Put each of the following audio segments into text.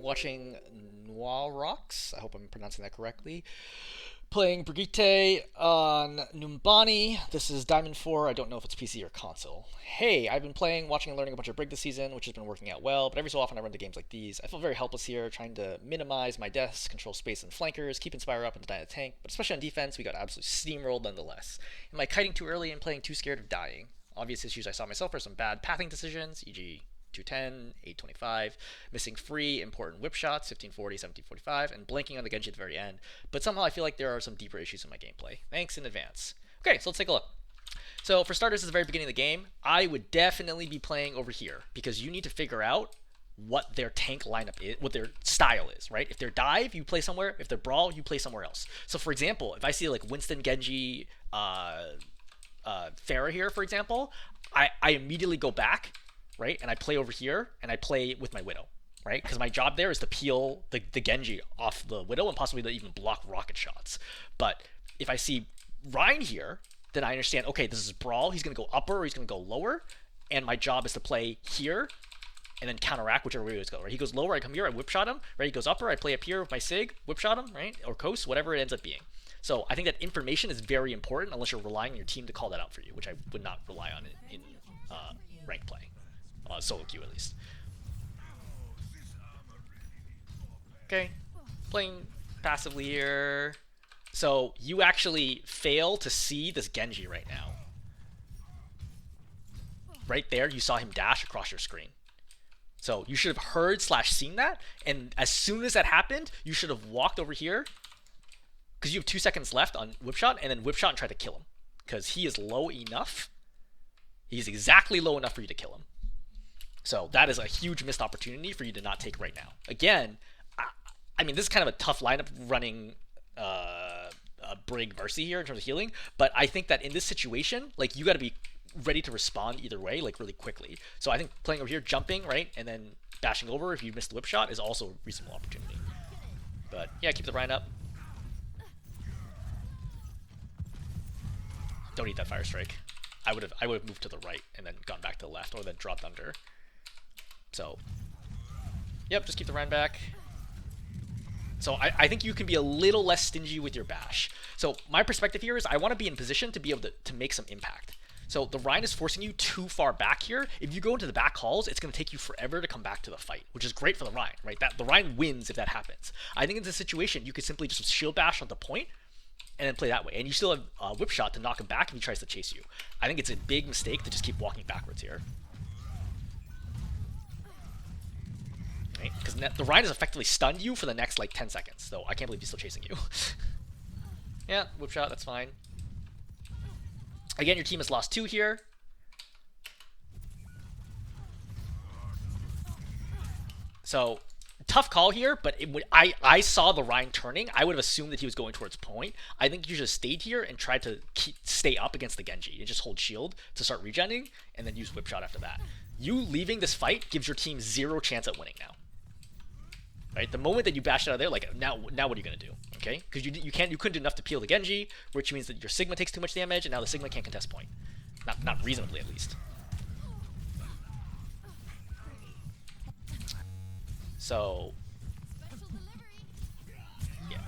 watching Noirox. I hope I'm pronouncing that correctly. Playing Brigitte on Numbani. This is Diamond 4. I don't know if it's PC or console. Hey, I've been playing, watching, and learning a bunch of Brig this season, which has been working out well, but every so often I run into games like these. I feel very helpless here, trying to minimize my deaths, control space and flankers, keep Inspire up and deny the tank, but especially on defense, we got absolutely steamrolled nonetheless. Am I kiting too early and playing too scared of dying? Obvious issues I saw myself are some bad pathing decisions, e.g. 210, 825, missing free important whip shots, 1540, 1745, and blanking on the Genji at the very end. But somehow I feel like there are some deeper issues in my gameplay. Thanks in advance. Okay, so let's take a look. So for starters, at the very beginning of the game, I would definitely be playing over here because you need to figure out what their tank lineup is, what their style is, right? If they're dive, you play somewhere. If they're brawl, you play somewhere else. So for example, if I see like Winston, Genji, Pharah here, for example, I immediately go back, right? And I play over here, and I play with my Widow, right? Because my job there is to peel the Genji off the Widow and possibly to even block rocket shots. But if I see Rein here, then I understand, okay, this is Brawl. He's going to go upper or he's going to go lower. And my job is to play here and then counteract whichever way it's going, right? He goes lower, I come here, I whip shot him, right? He goes upper, I play up here with my Sig, whip shot him, right? Or coast, whatever it ends up being. So I think that information is very important unless you're relying on your team to call that out for you, which I would not rely on in ranked play. Solo queue at least. Okay, playing passively here. So you actually fail to see this Genji right now. Right there, you saw him dash across your screen. So you should have heard / seen that, and as soon as that happened, you should have walked over here, because you have 2 seconds left on whip shot, and then whip shot and try to kill him, because he is low enough. He's exactly low enough for you to kill him. So that is a huge missed opportunity for you to not take right now. Again, I mean, this is kind of a tough lineup running Brig Mercy here in terms of healing, but I think that in this situation, like, you got to be ready to respond either way, like, really quickly. So I think playing over here, jumping, right, and then bashing over if you miss the whip shot is also a reasonable opportunity. But yeah, keep the Rein up. Don't eat that firestrike. I would have moved to the right and then gone back to the left, or then dropped under. So, yep, just keep the Rein back. So I think you can be a little less stingy with your bash. So my perspective here is I want to be in position to be able to make some impact. So the Rein is forcing you too far back here. If you go into the back halls, it's going to take you forever to come back to the fight, which is great for the Rein, right? The Rein wins if that happens. I think in this situation, you could simply just shield bash on the point and then play that way. And you still have a whip shot to knock him back if he tries to chase you. I think it's a big mistake to just keep walking backwards here. Because the Rein has effectively stunned you for the next, like, 10 seconds. So I can't believe he's still chasing you. Yeah, whip shot, that's fine. Again, your team has lost 2 here. So, tough call here, but I saw the Rein turning. I would have assumed that he was going towards point. I think you should have stayed here and tried to stay up against the Genji and just hold shield to start regenning, and then use whip shot after that. You leaving this fight gives your team 0 chance at winning now. Right, the moment that you bash it out of there, like, now what are you gonna do? Okay, because you couldn't do enough to peel the Genji, which means that your Sigma takes too much damage, and now the Sigma can't contest point, not reasonably at least. So, yeah,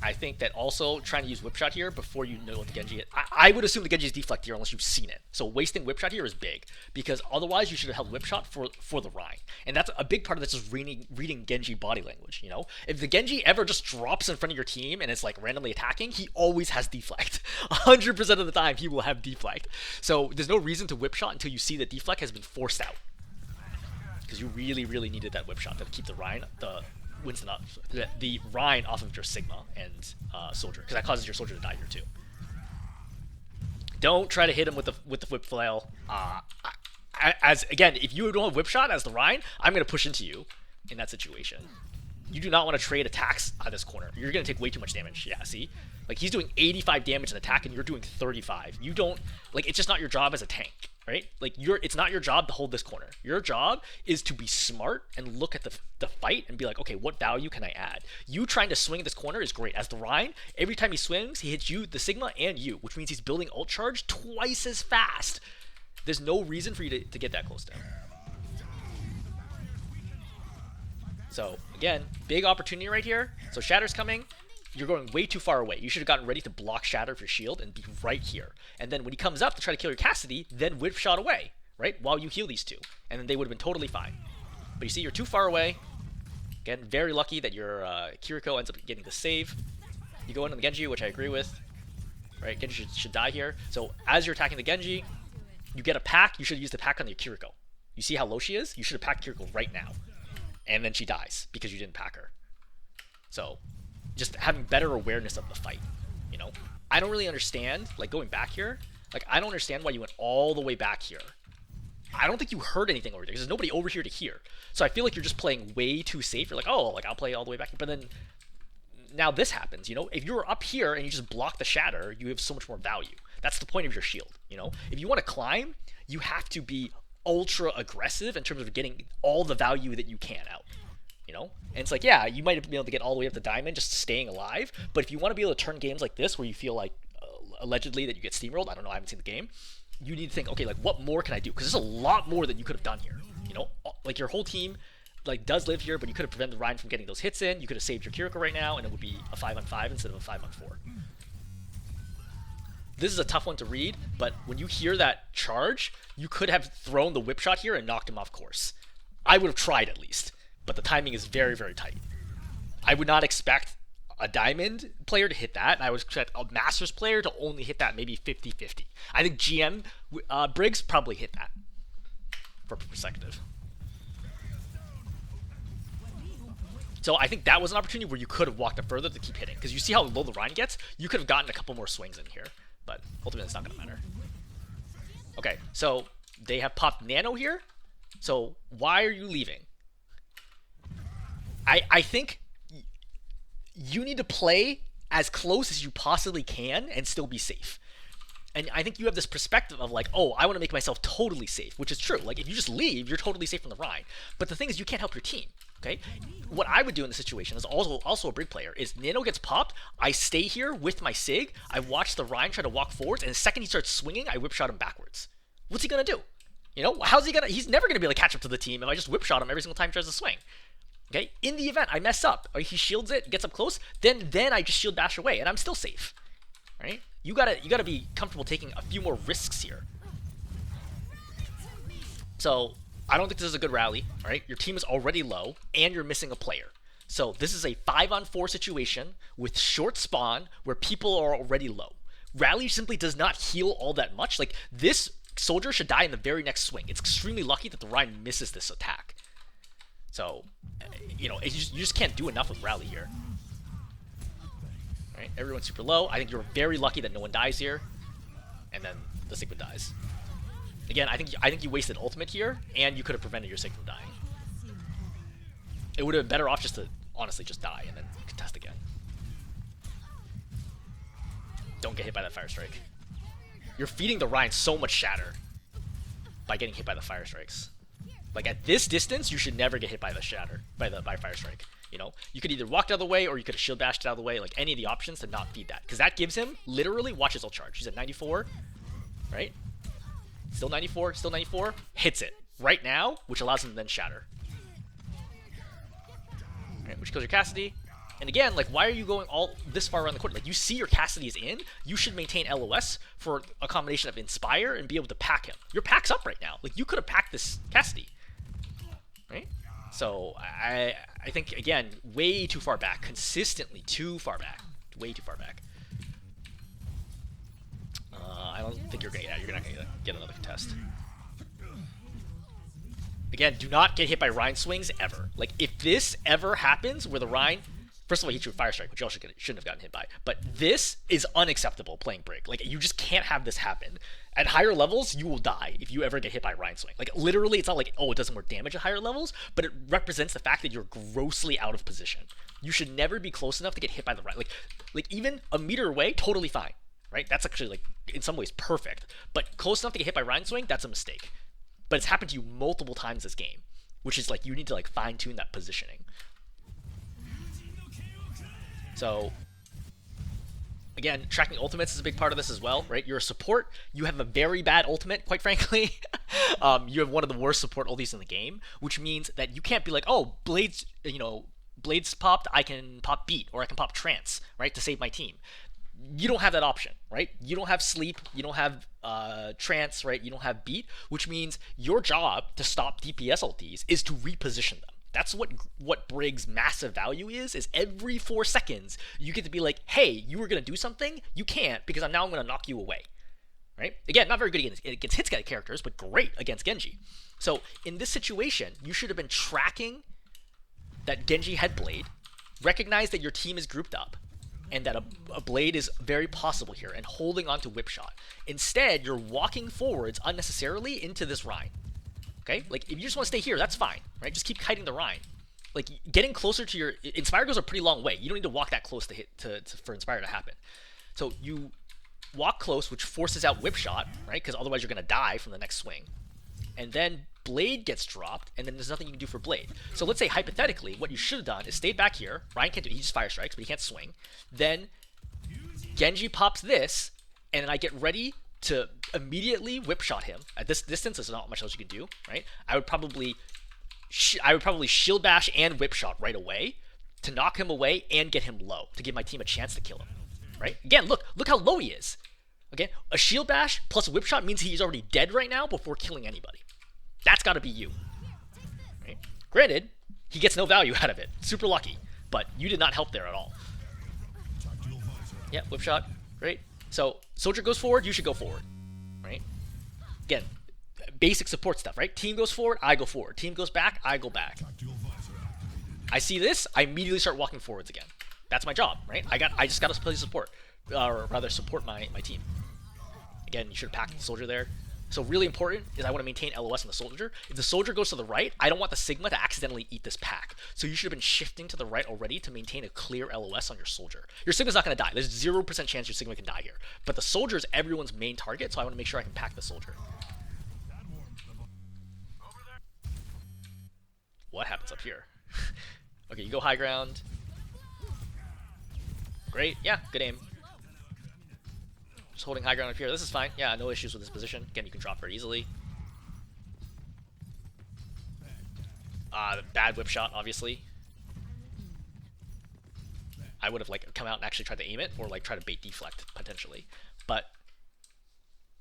I think that also trying to use whip shot here before you know what the Genji is. I would assume the Genji is deflect here unless you've seen it. So wasting whip shot here is big, because otherwise you should have held whip shot for the Rein. And that's a big part of this, is reading Genji body language, you know? If the Genji ever just drops in front of your team and it's like randomly attacking, he always has deflect. 100% of the time he will have deflect. So there's no reason to whip shot until you see that deflect has been forced out. Because you really, really needed that whip shot to keep the Rein, Winston up, the Rein off of your Sigma and Soldier, because that causes your Soldier to die here too. Don't try to hit him with the whip flail. As again, if you don't have whip shot as the Rein, I'm gonna push into you in that situation. You do not want to trade attacks at this corner. You're gonna take way too much damage. Yeah, see, like, he's doing 85 damage in attack and you're doing 35. You don't, like, it's just not your job as a tank. Right? Like, it's not your job to hold this corner. Your job is to be smart and look at the fight and be like, okay, what value can I add? You trying to swing this corner is great. As the Rein, every time he swings, he hits you, the Sigma, and you, which means he's building ult charge twice as fast. There's no reason for you to get that close to him. So again, big opportunity right here. So Shatter's coming. You're going way too far away. You should have gotten ready to block Shatter with your shield and be right here. And then when he comes up to try to kill your Cassidy, then whip shot away, right? While you heal these two. And then they would have been totally fine. But you see, you're too far away. Again, very lucky that your Kiriko ends up getting the save. You go into the Genji, which I agree with. Right? Genji should die here. So as you're attacking the Genji, you get a pack. You should use the pack on your Kiriko. You see how low she is? You should have packed Kiriko right now. And then she dies because you didn't pack her. So just having better awareness of the fight, you know? I don't really understand, like going back here, like I don't understand why you went all the way back here. I don't think you heard anything over there because there's nobody over here to hear. So I feel like you're just playing way too safe. You're like, oh, like I'll play all the way back here. But then now this happens, you know? If you're up here and you just block the shatter, you have so much more value. That's the point of your shield, you know? If you want to climb, you have to be ultra aggressive in terms of getting all the value that you can out. You know? And it's like, yeah, you might have been able to get all the way up to diamond just staying alive, but if you want to be able to turn games like this where you feel like allegedly that you get steamrolled, I don't know, I haven't seen the game, you need to think, okay, like what more can I do? Because there's a lot more that you could have done here. You know, like your whole team like does live here, but you could have prevented Rein from getting those hits in. You could have saved your Kiriko right now, and it would be a 5-on-5 instead of a 5-on-4. This is a tough one to read, but when you hear that charge, you could have thrown the whip shot here and knocked him off course. I would have tried at least, but the timing is very, very tight. I would not expect a diamond player to hit that, and I would expect a masters player to only hit that maybe 50-50. I think GM Briggs probably hit that for perspective. So I think that was an opportunity where you could have walked up further to keep hitting, because you see how low the Rein gets. You could have gotten a couple more swings in here, but ultimately it's not going to matter. Okay, so they have popped Nano here. So why are you leaving? I think you need to play as close as you possibly can and still be safe. And I think you have this perspective of like, oh, I want to make myself totally safe, which is true. Like, if you just leave, you're totally safe from the Rein. But the thing is, you can't help your team, okay? What I would do in this situation is also a Brig player, is Nano gets popped, I stay here with my Sig, I watch the Rein try to walk forwards, and the second he starts swinging, I whip shot him backwards. What's he going to do? You know, how's he going to... He's never going to be able to catch up to the team if I just whip shot him every single time he tries to swing. Okay? In the event I mess up, or he shields it, gets up close, then I just shield bash away, and I'm still safe. Right? You gotta be comfortable taking a few more risks here. So I don't think this is a good rally. All right, your team is already low, and you're missing a player. So this is a 5-on-4 situation with short spawn where people are already low. Rally simply does not heal all that much. Like, this soldier should die in the very next swing. It's extremely lucky that the Rein misses this attack. So, you know, you just can't do enough with rally here. Right? Everyone's super low. I think you're very lucky that no one dies here, and then the Sigma dies. Again, I think you wasted ultimate here, and you could have prevented your Sig from dying. It would have been better off just to honestly just die and then contest again. Don't get hit by that fire strike. You're feeding the Rein so much shatter by getting hit by the fire strikes. Like, at this distance, you should never get hit by the shatter, by fire strike. You know, you could either walk out of the way or you could have shield bashed out of the way, like any of the options to not feed that. Because that gives him, literally, watch his ult charge. He's at 94, right? Still 94, still 94. Hits it right now, which allows him to then shatter. Right, which kills your Cassidy. And again, like, why are you going all this far around the court? Like, you see your Cassidy is in, you should maintain LOS for a combination of Inspire and be able to pack him. Your pack's up right now. Like, you could have packed this Cassidy. Right? So, I think, again, way too far back. Consistently too far back. Way too far back. I don't think you're going to get that. You're not going to get another contest. Again, do not get hit by Rein swings ever. Like, if this ever happens where the Rein... First of all, he hit you with Fire Strike, which you also shouldn't have gotten hit by. But this is unacceptable playing Brig. Like, you just can't have this happen. At higher levels, you will die if you ever get hit by Rein swing. Like, literally, it's not like, oh, it doesn't work damage at higher levels, but it represents the fact that you're grossly out of position. You should never be close enough to get hit by the Rein. Like even a meter away, totally fine. Right? That's actually, like, in some ways perfect. But close enough to get hit by Rein swing, that's a mistake. But it's happened to you multiple times this game, which is, like, you need to, like, fine-tune that positioning. So, Again, tracking ultimates is a big part of this as well, right? You're a support. You have a very bad ultimate, quite frankly. You have one of the worst support ultis in the game, which means that you can't be like, oh, Blades, Blades popped, I can pop Beat, or I can pop Trance, right, to save my team. You don't have that option, right? You don't have Sleep, you don't have Trance, right? You don't have Beat, which means your job to stop DPS ultis is to reposition them. That's what Brig's massive value is every 4 seconds, you get to be like, hey, you were going to do something? You can't, because I'm going to knock you away. Right? Again, not very good against hit characters, but great against Genji. So, in this situation, you should have been tracking that Genji had Blade, recognize that your team is grouped up, and that a Blade is very possible here, and holding on to Whip Shot. Instead, you're walking forwards unnecessarily into this Rein. Okay? Like, if you just want to stay here, that's fine, right? Just keep kiting the Rein. Like, getting closer to your... Inspire goes a pretty long way. You don't need to walk that close to hit for Inspire to happen. So, you walk close, which forces out Whip Shot, right? Because otherwise you're going to die from the next swing. And then Blade gets dropped, and then there's nothing you can do for Blade. So, let's say, hypothetically, what you should have done is stayed back here. Rein can't do it. He just fire strikes, but he can't swing. Then, Genji pops this, and then I get ready to immediately Whip Shot him. At this distance, there's not much else you can do, right? I would probably Shield Bash and Whip Shot right away to knock him away and get him low, to give my team a chance to kill him, right? Again, look how low he is. Okay, a Shield Bash plus a Whip Shot means he's already dead right now before killing anybody. That's got to be you, right? Granted, he gets no value out of it. Super lucky, but you did not help there at all. Yeah, Whip Shot, great. So, Soldier goes forward, you should go forward, right? Again, basic support stuff, right? Team goes forward, I go forward. Team goes back, I go back. I see this, I immediately start walking forwards again. That's my job, right? I just got to play support, or rather support my team. Again, you should have packed the Soldier there. So really important is I want to maintain LOS on the Soldier. If the Soldier goes to the right, I don't want the Sigma to accidentally eat this pack. So you should have been shifting to the right already to maintain a clear LOS on your Soldier. Your Sigma's not going to die. There's 0% chance your Sigma can die here. But the Soldier is everyone's main target, so I want to make sure I can pack the Soldier. What happens up here? Okay, you go high ground. Great. Yeah, good aim. Just holding high ground up here. This is fine. Yeah, no issues with this position. Again, you can drop very easily. Bad Whip Shot, obviously. I would have come out and actually tried to aim it, or try to bait deflect potentially. But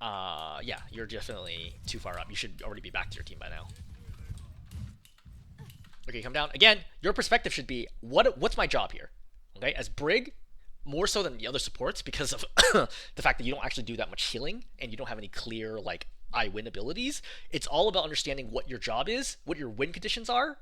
yeah, you're definitely too far up. You should already be back to your team by now. Okay, come down again. Your perspective should be what's my job here? Okay, as Brig, more so than the other supports because of the fact that you don't actually do that much healing and you don't have any clear I win abilities. It's all about understanding what your job is, what your win conditions are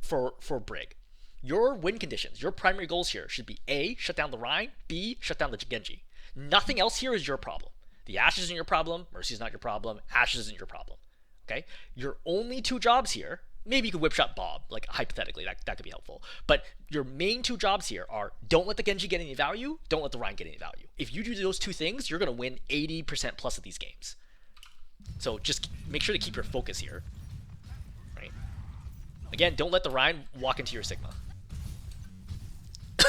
for Brig. Your win conditions, your primary goals here should be A, shut down the Rein, B, shut down the Genji. Nothing else here is your problem. The Ashe isn't your problem, Mercy's not your problem, Ashe isn't your problem. Okay? Your only 2 jobs here, maybe you could Whip Shot Bob, hypothetically, that could be helpful. But your main 2 jobs here are don't let the Genji get any value, don't let the Rein get any value. If you do those 2 things, you're going to win 80% plus of these games. So just make sure to keep your focus here. Right? Again, don't let the Rein walk into your Sigma.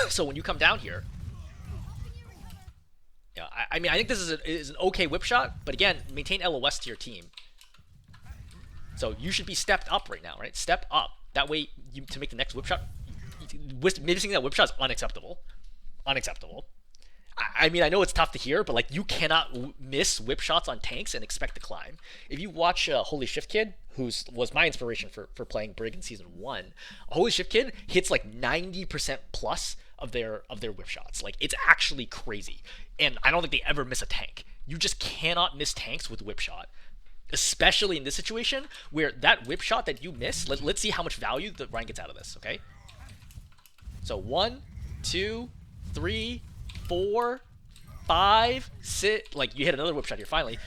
So when you come down here, yeah, I mean, I think this is an okay Whip Shot, but again, maintain LOS to your team. So you should be stepped up right now, right? Step up. That way, to make the next Whip Shot, missing that Whip Shot is unacceptable. Unacceptable. I mean, I know it's tough to hear, but you cannot miss Whip Shots on tanks and expect to climb. If you watch Holy Shift Kid, was my inspiration for playing Brig in Season 1, Holy Shift Kid hits 90% plus of their Whip Shots. It's actually crazy. And I don't think they ever miss a tank. You just cannot miss tanks with Whip Shot. Especially in this situation, where that Whip Shot that you miss, let's see how much value the Rein gets out of this, okay? So 1, 2, 3, 4, 5, 6, you hit another Whip Shot here finally,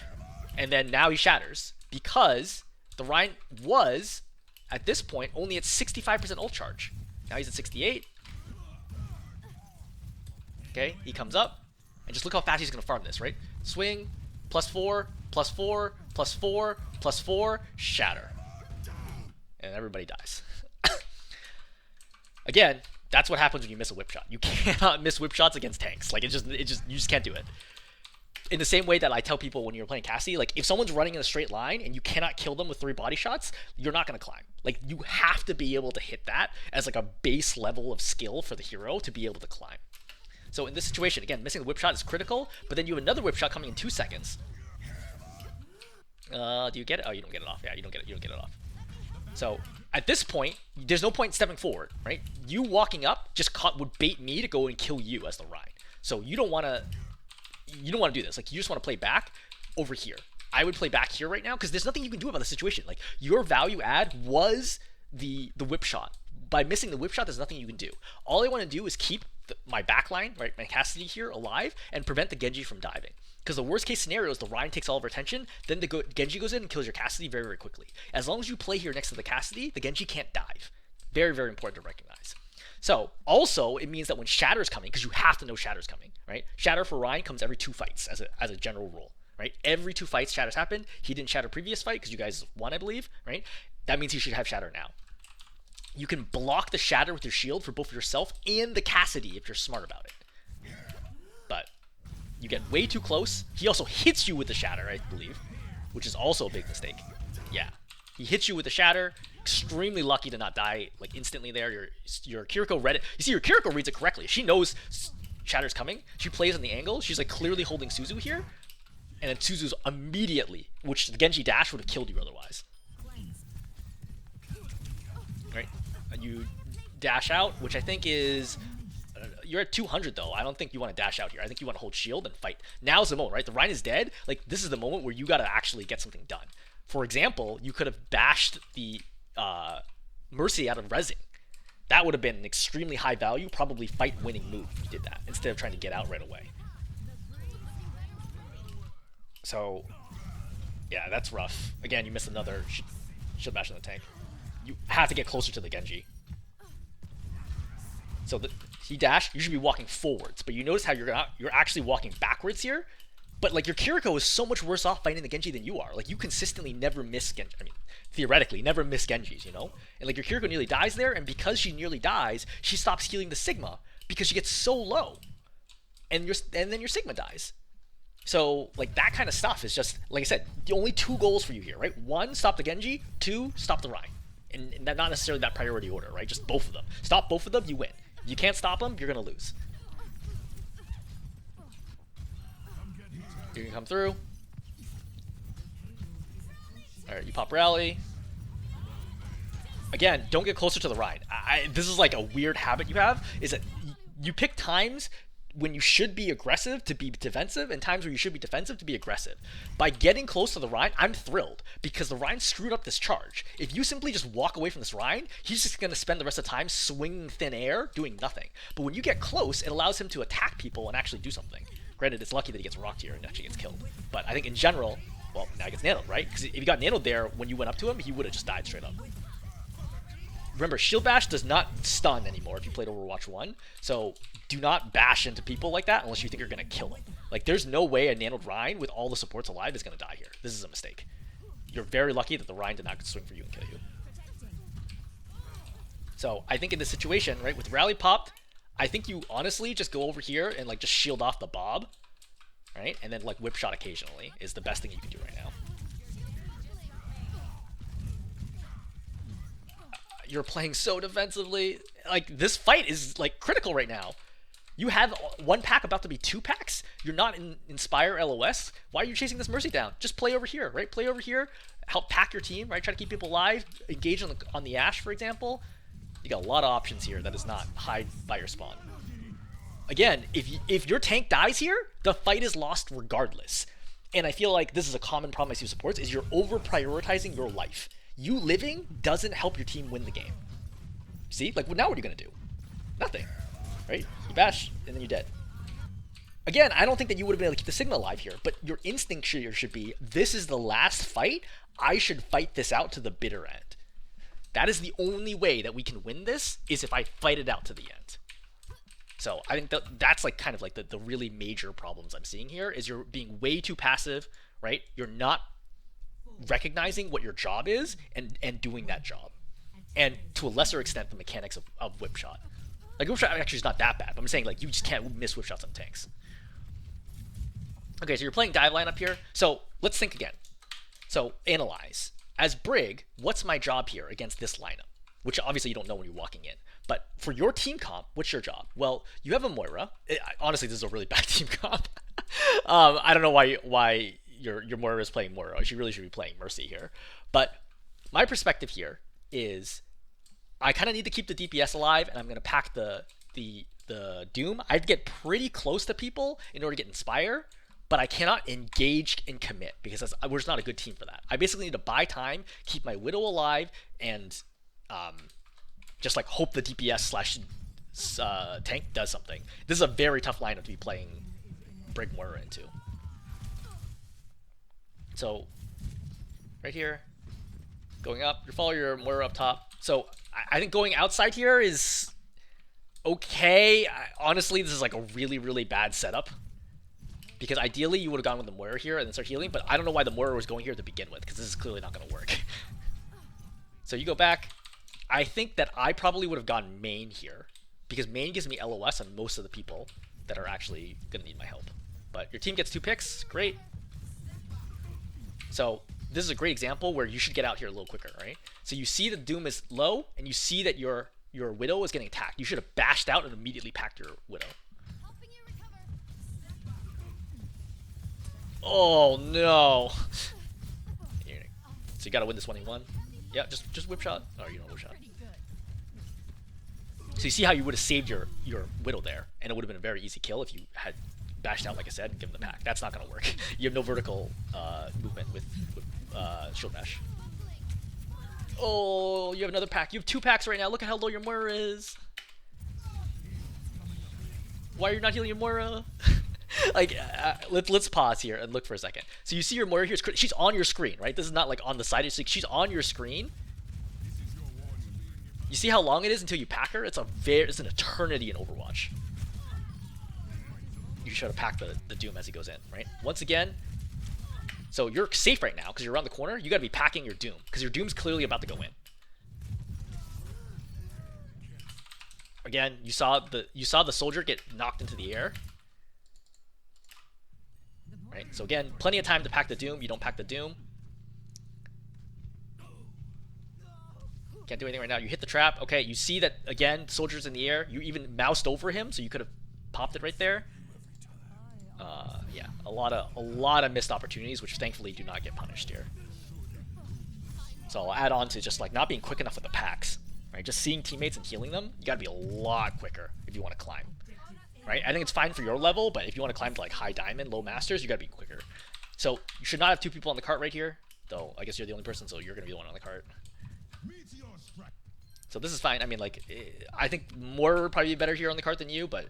and then now he shatters, because the Rein was, at this point, only at 65% ult charge. Now he's at 68. Okay, he comes up, and just look how fast he's going to farm this, right? Swing, +4, +4, +4, +4, shatter. And everybody dies. Again, That's what happens when you miss a whip shot. You cannot miss whip shots against tanks. Like, you just can't do it. In the same way that I tell people when you're playing Cassie, like, if someone's running in a straight line and you cannot kill them with 3 body shots, you're not going to climb. Like, you have to be able to hit that as like a base level of skill for the hero to be able to climb. So in this situation, again, missing the whip shot is critical, but then you have another whip shot coming in 2 seconds. Do you get it? Oh, you don't get it off. Yeah, you don't get it off. So at this point, there's no point in stepping forward, right? You walking up would bait me to go and kill you as the Rein. So you don't want to do this. Like, you just want to play back over here. I would play back here right now because there's nothing you can do about the situation. Like, your value add was the whip shot. By missing the whip shot, there's nothing you can do. All I want to do is keep my backline, right, my Cassidy here alive, and prevent the Genji from diving. Because the worst case scenario is the Rein takes all of our attention, then the Genji goes in and kills your Cassidy very, very quickly. As long as you play here next to the Cassidy, the Genji can't dive. Very, very important to recognize. So, also, it means that when Shatter's coming, because you have to know Shatter's coming, right? Shatter for Rein comes every 2 fights as a general rule, right? Every 2 fights Shatter's happened. He didn't Shatter previous fight because you guys won, I believe, right? That means he should have Shatter now. You can block the Shatter with your shield for both yourself and the Cassidy if you're smart about it. But you get way too close. He also hits you with the Shatter, I believe, which is also a big mistake. Yeah. He hits you with the Shatter. Extremely lucky to not die like instantly there. Your Kiriko read it. You see, your Kiriko reads it correctly. She knows Shatter's coming. She plays on the angle. She's like clearly holding Suzu here. And then Suzu's immediately, which the Genji dash would have killed you otherwise. Right? You dash out, which I think is... You're at 200 though. I don't think you want to dash out here. I think you want to hold shield and fight. Now's the moment, right? The Rein is dead. Like, this is the moment where you got to actually get something done. For example, you could have bashed the Mercy out of resin. That would have been an extremely high value, probably fight-winning move if you did that, instead of trying to get out right away. So, yeah, that's rough. Again, you missed another shield bash in the tank. You have to get closer to the Genji. So he dashed, you should be walking forwards, but you notice how you're actually walking backwards here. But like, your Kiriko is so much worse off fighting the Genji than you are. Like, you consistently never miss Genji. I mean, theoretically, never miss Genjis, you know? And like, your Kiriko nearly dies there, and because she nearly dies, she stops healing the Sigma because she gets so low. And then your Sigma dies. So, like, that kind of stuff is just, like I said, the only 2 goals for you here, right? 1, stop the Genji. 2, stop the Rein. And not necessarily that priority order, right? Just both of them. Stop both of them, you win. If you can't stop them, you're going to lose. You can come through. Alright, you pop rally. Again, don't get closer to the Rein. This is like a weird habit you have, is that you pick times when you should be aggressive to be defensive, and times where you should be defensive to be aggressive. By getting close to the Rein, I'm thrilled, because the Rein screwed up this charge. If you simply just walk away from this Rein, he's just going to spend the rest of the time swinging thin air, doing nothing. But when you get close, it allows him to attack people and actually do something. Granted, it's lucky that he gets rocked here and actually gets killed. But I think in general, well, now he gets nanoed, right? Because if he got nanoed there when you went up to him, he would have just died straight up. Remember, Shield Bash does not stun anymore if you played Overwatch 1, so do not bash into people like that unless you think you're going to kill them. Like, there's no way a nanoed Rein with all the supports alive is going to die here. This is a mistake. You're very lucky that the Rein did not swing for you and kill you. So, I think in this situation, right, with Rally popped, I think you honestly just go over here and, like, just shield off the Bob, right? And then, like, whip shot occasionally is the best thing you can do right now. You're playing so defensively. Like, this fight is, like, critical right now. You have 1 pack about to be 2 packs. You're not in Inspire LOS. Why are you chasing this Mercy down? Just play over here, right? Play over here. Help pack your team, right? Try to keep people alive. Engage on the Ashe, for example. You got a lot of options here that is not hide by your spawn. Again, if your tank dies here, the fight is lost regardless. And I feel like this is a common problem I see with supports, is you're over-prioritizing your life. You living doesn't help your team win the game. See? Like, now what are you going to do? Nothing. Right? You bash, and then you're dead. Again, I don't think that you would have been able to keep the Sigma alive here, but your instinct here should be, this is the last fight, I should fight this out to the bitter end. That is the only way that we can win this, is if I fight it out to the end. So I think that's like kind of like the really major problems I'm seeing here, is you're being way too passive, right? You're not recognizing what your job is and doing that job. And to a lesser extent, the mechanics of whip shot. Like whip shot actually is not that bad, but I'm saying like you just can't miss whip shots on tanks. Okay, so you're playing dive line up here. So let's think again. So analyze. As Brig, what's my job here against this lineup? Which obviously you don't know when you're walking in. But for your team comp, what's your job? Well, you have a Moira. Honestly, this is a really bad team comp. I don't know why your Moira is playing Moira. She really should be playing Mercy here. But my perspective here is I kind of need to keep the DPS alive, and I'm going to pack the Doom. I'd get pretty close to people in order to get Inspire, but I cannot engage and commit because we're just not a good team for that. I basically need to buy time, keep my Widow alive, and just like hope the DPS slash tank does something. This is a very tough lineup to be playing Brig Moira into. So right here, going up, you follow your Moira up top. So I think going outside here is okay. Honestly, this is like a really, really bad setup. Because ideally you would have gone with the Moira here and then start healing, but I don't know why the Moira was going here to begin with, because this is clearly not going to work. So you go back. I think that I probably would have gone main here, because main gives me LOS on most of the people that are actually going to need my help. But your team gets 2 picks, great. So this is a great example where you should get out here a little quicker, right? So you see the Doom is low, and you see that your Widow is getting attacked. You should have bashed out and immediately packed your Widow. Oh no! So you gotta win this 1v1. Yeah, just whip shot. Oh, you don't whip shot. So you see how you would have saved your Widow there, and it would have been a very easy kill if you had bashed out, like I said, and given the pack. That's not gonna work. You have no vertical movement with shield bash. Oh, you have another pack. You have 2 packs right now. Look at how low your Moira is. Why are you not healing your Moira? Like, let's pause here and look for a second. So you see your Moira here. She's on your screen, right? This is not like on the side. It's like she's on your screen. You see how long it is until you pack her? It's an eternity in Overwatch. You should have packed the Doom as he goes in, right? Once again, so you're safe right now because you're around the corner. You got to be packing your Doom because your Doom's clearly about to go in. Again, you saw the soldier get knocked into the air. Right? So again, plenty of time to pack the Doom. You don't pack the Doom. Can't do anything right now. You hit the trap. Okay, you see that, again, soldier's in the air. You even moused over him, so you could have popped it right there. Yeah, a lot of missed opportunities, which thankfully do not get punished here. So I'll add on to just like not being quick enough with the packs. Right? Just seeing teammates and healing them, you gotta be a lot quicker if you want to climb. Right? I think it's fine for your level, but if you want to climb to like high diamond, low masters, you gotta be quicker. So you should not have 2 people on the cart right here, though I guess you're the only person, so you're gonna be the one on the cart. So this is fine. I mean, like, I think more would probably be better here on the cart than you, but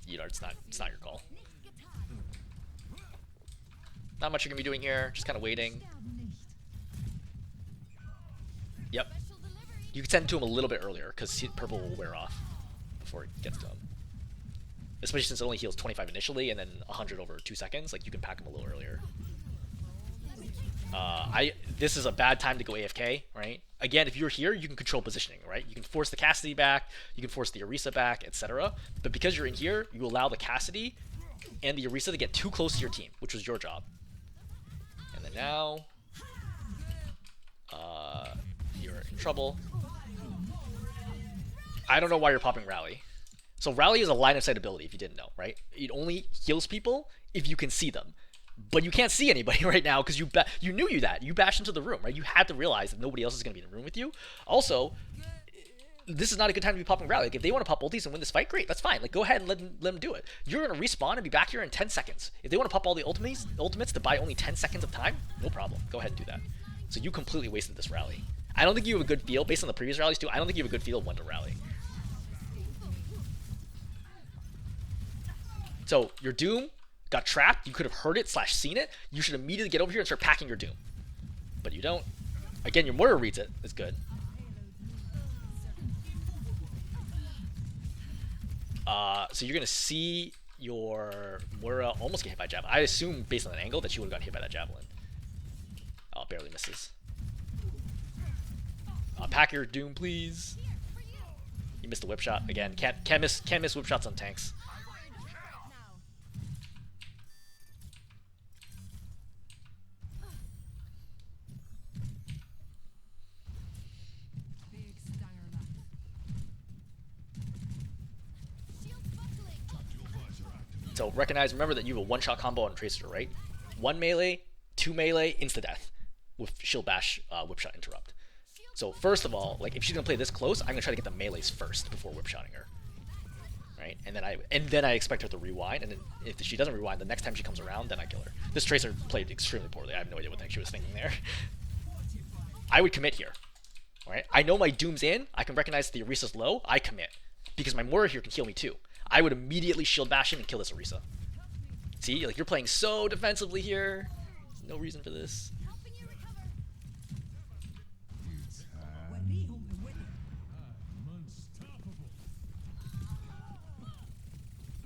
you know, it's not your call. Not much you're gonna be doing here, just kind of waiting. Yep. You can send it to him a little bit earlier because purple will wear off before it gets to him. Especially since it only heals 25 initially and then 100 over 2 seconds. Like, you can pack him a little earlier. This is a bad time to go AFK, right? Again, if you're here, you can control positioning, right? You can force the Cassidy back, you can force the Orisa back, etc. But because you're in here, you allow the Cassidy and the Orisa to get too close to your team, which was your job. And then now, you're in trouble. I don't know why you're popping Rally. So Rally is a line of sight ability, if you didn't know, right? It only heals people if you can see them. But you can't see anybody right now because you knew that. You bashed into the room, right? You had to realize that nobody else is going to be in the room with you. Also, this is not a good time to be popping Rally. Like, if they want to pop ultis and win this fight, great, that's fine. Like, go ahead and let them do it. You're going to respawn and be back here in 10 seconds. If they want to pop all the ultimates to buy only 10 seconds of time, no problem. Go ahead and do that. So you completely wasted this Rally. I don't think you have a good feel, based on the previous rallies too, I don't think you have a good feel of when to rally. So your Doom got trapped, you could have heard it / seen it, you should immediately get over here and start packing your Doom. But you don't. Again, your Moira reads it, it's good. So you're gonna see your Moira almost get hit by Javelin. I assume based on that angle that she would have got hit by that Javelin. Oh, barely misses. Pack your Doom, please. You missed the whip shot again. Can't miss whip shots on tanks. So remember that you have a one-shot combo on Tracer, right? 1 melee, 2 melee, insta-death with shield bash, whip shot interrupt. So first of all, like if she's gonna play this close, I'm gonna try to get the melees first before whip shotting her, right? And then I expect her to rewind, and then if she doesn't rewind, the next time she comes around, then I kill her. This Tracer played extremely poorly. I have no idea what the heck she was thinking there. I would commit here, right? I know my Doom's in. I can recognize the Orisa's low. I commit because my Moira here can heal me too. I would immediately shield bash him and kill this Orisa. See, like you're playing so defensively here. No reason for this.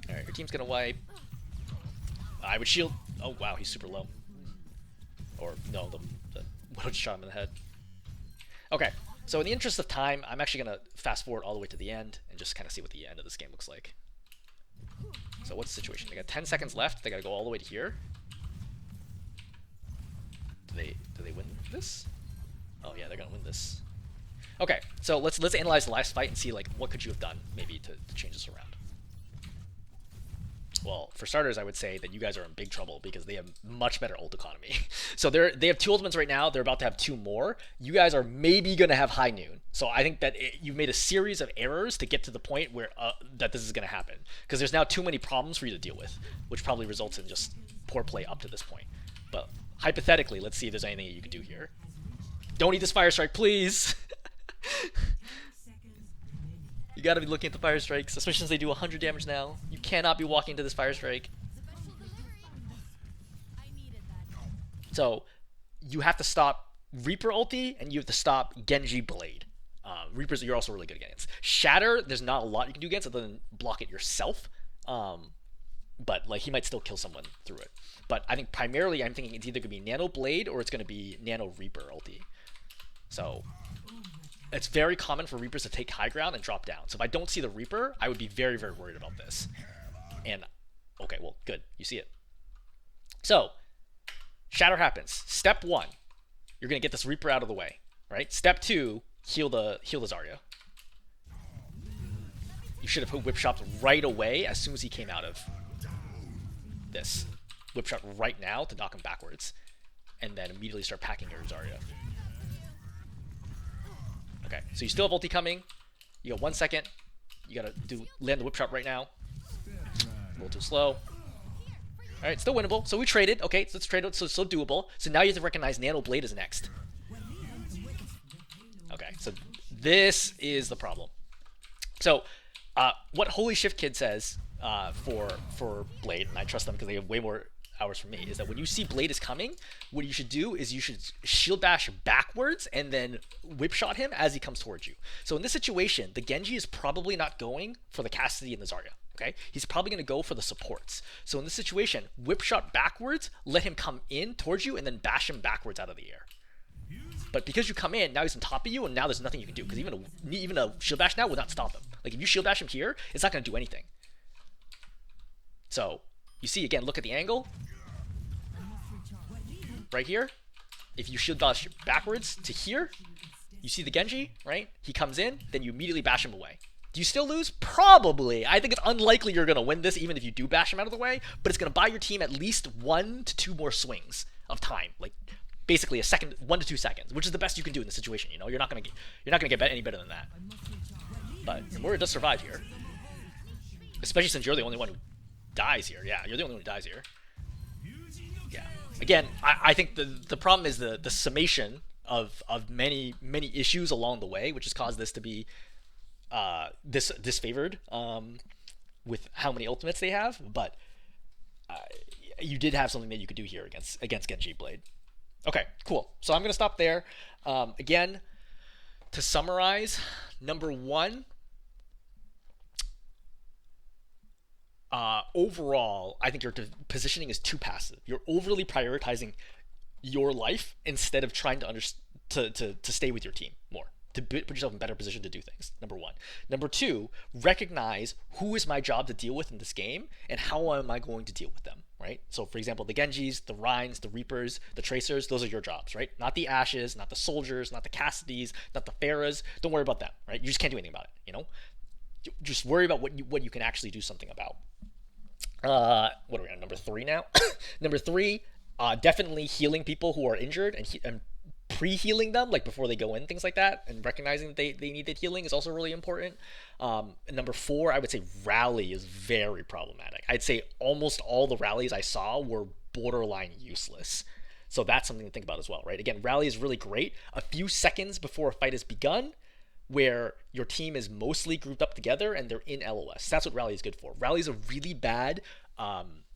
Alright, your team's gonna wipe. I would shield. Oh wow, he's super low. Or no, the Widow just shot him in the head. Okay, so in the interest of time, I'm actually gonna fast forward all the way to the end and just kind of see what the end of this game looks like. So what's the situation? They got 10 seconds left. They gotta go all the way to here. Do they win this? Oh yeah, they're gonna win this. Okay, so let's analyze the last fight and see like what could you have done maybe to change this around. Well, for starters, I would say that you guys are in big trouble because they have much better ult economy. So they have 2 ultimates right now. They're about to have 2 more. You guys are maybe going to have high noon. So I think that you've made a series of errors to get to the point where that this is going to happen. Because there's now too many problems for you to deal with, which probably results in just poor play up to this point. But hypothetically, let's see if there's anything you can do here. Don't eat this firestrike, please. You gotta be looking at the fire strikes, especially since they do 100 damage now. You cannot be walking into this fire strike. So you have to stop Reaper ulti and you have to stop Genji blade. Reapers you're also really good against. Shatter, there's not a lot you can do against other than block it yourself. But like he might still kill someone through it. But I think primarily I'm thinking it's either gonna be Nano Blade or it's gonna be Nano Reaper ulti. So it's very common for Reapers to take high ground and drop down. So if I don't see the Reaper, I would be very, very worried about this. And, okay, well, good. You see it. So, Shatter happens. Step 1, you're going to get this Reaper out of the way, right? Step 2, heal the Zarya. You should have whip shopped right away as soon as he came out of this. Whip shot right now to knock him backwards. And then immediately start packing your Zarya. Okay, so you still have ulti coming. You got 1 second. You gotta land the whip shot right now. A little too slow. Alright, still winnable. So we traded. Okay, so let's trade it. So it's still doable. So now you have to recognize Nano Blade is next. Okay, so this is the problem. So what Holy Shift Kid says for Blade, and I trust them because they have way more hours from me, is that when you see Blade is coming, what you should do is you should shield bash backwards and then whip shot him as he comes towards you. So in this situation, the Genji is probably not going for the Cassidy and the Zarya. Okay, he's probably going to go for the supports. So in this situation, whip shot backwards, let him come in towards you, and then bash him backwards out of the air. But because you come in, now he's on top of you, and now there's nothing you can do, because even a shield bash now would not stop him. Like if you shield bash him here, it's not going to do anything. So you see again, look at the angle. Right here, if you shield bash backwards to here, you see the Genji, right? He comes in, then you immediately bash him away. Do you still lose? Probably. I think it's unlikely you're going to win this even if you do bash him out of the way, but it's going to buy your team at least 1 to 2 more swings of time. Like basically 1 to 2 seconds, which is the best you can do in this situation, you know? You're not going to get any better than that. But Moira does survive here. Especially since you're the only one who dies here. Yeah, you're the only one who dies here. Yeah. Again, I think the problem is the summation of many issues along the way, which has caused this to be disfavored with how many ultimates they have. But you did have something that you could do here against Genji Blade. Okay, cool. So I'm gonna stop there. Again, to summarize, number 1. Overall, I think your positioning is too passive. You're overly prioritizing your life instead of trying to stay with your team more. to put yourself in better position to do things. Number one. Number two, recognize who is my job to deal with in this game and how am I going to deal with them, right? So for example, the Genjis, the Reins, the Reapers, the Tracers, those are your jobs, right? Not the Ashes, not the Soldiers, not the Cassidys, not the Pharahs. Don't worry about them, right? You just can't do anything about it, you know? Just worry about what you can actually do something about. What are we on, number three now? Number three, definitely healing people who are injured and pre-healing them, like before they go in, things like that, and recognizing that they needed healing is also really important. Number four, I would say rally is very problematic. I'd say almost all the rallies I saw were borderline useless. So that's something to think about as well, right? Again, rally is really great a few seconds before a fight has begun, where your team is mostly grouped up together and they're in LOS. That's what rally is good for. Rally is a really bad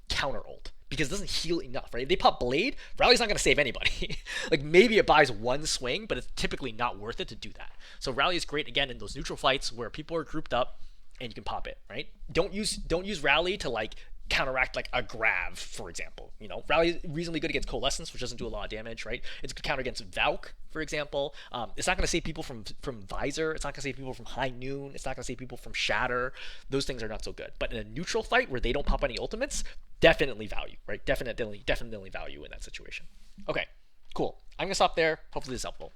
counter ult because it doesn't heal enough, right? If they pop blade, rally's not going to save anybody. Like maybe it buys one swing, but it's typically not worth it to do that. So rally is great again in those neutral fights where people are grouped up and you can pop it, right? Don't use rally to like counteract like a grab, for example. You know, rally is reasonably good against coalescence, which doesn't do a lot of damage, right? It's a good counter against Valk, for example. It's not going to save people from visor. It's not going to save people from high noon. It's not going to save people from shatter. Those things are not so good. But in a neutral fight where they don't pop any ultimates, definitely value, right? Definitely value in that situation. Okay, cool. I'm gonna stop there. Hopefully this is helpful.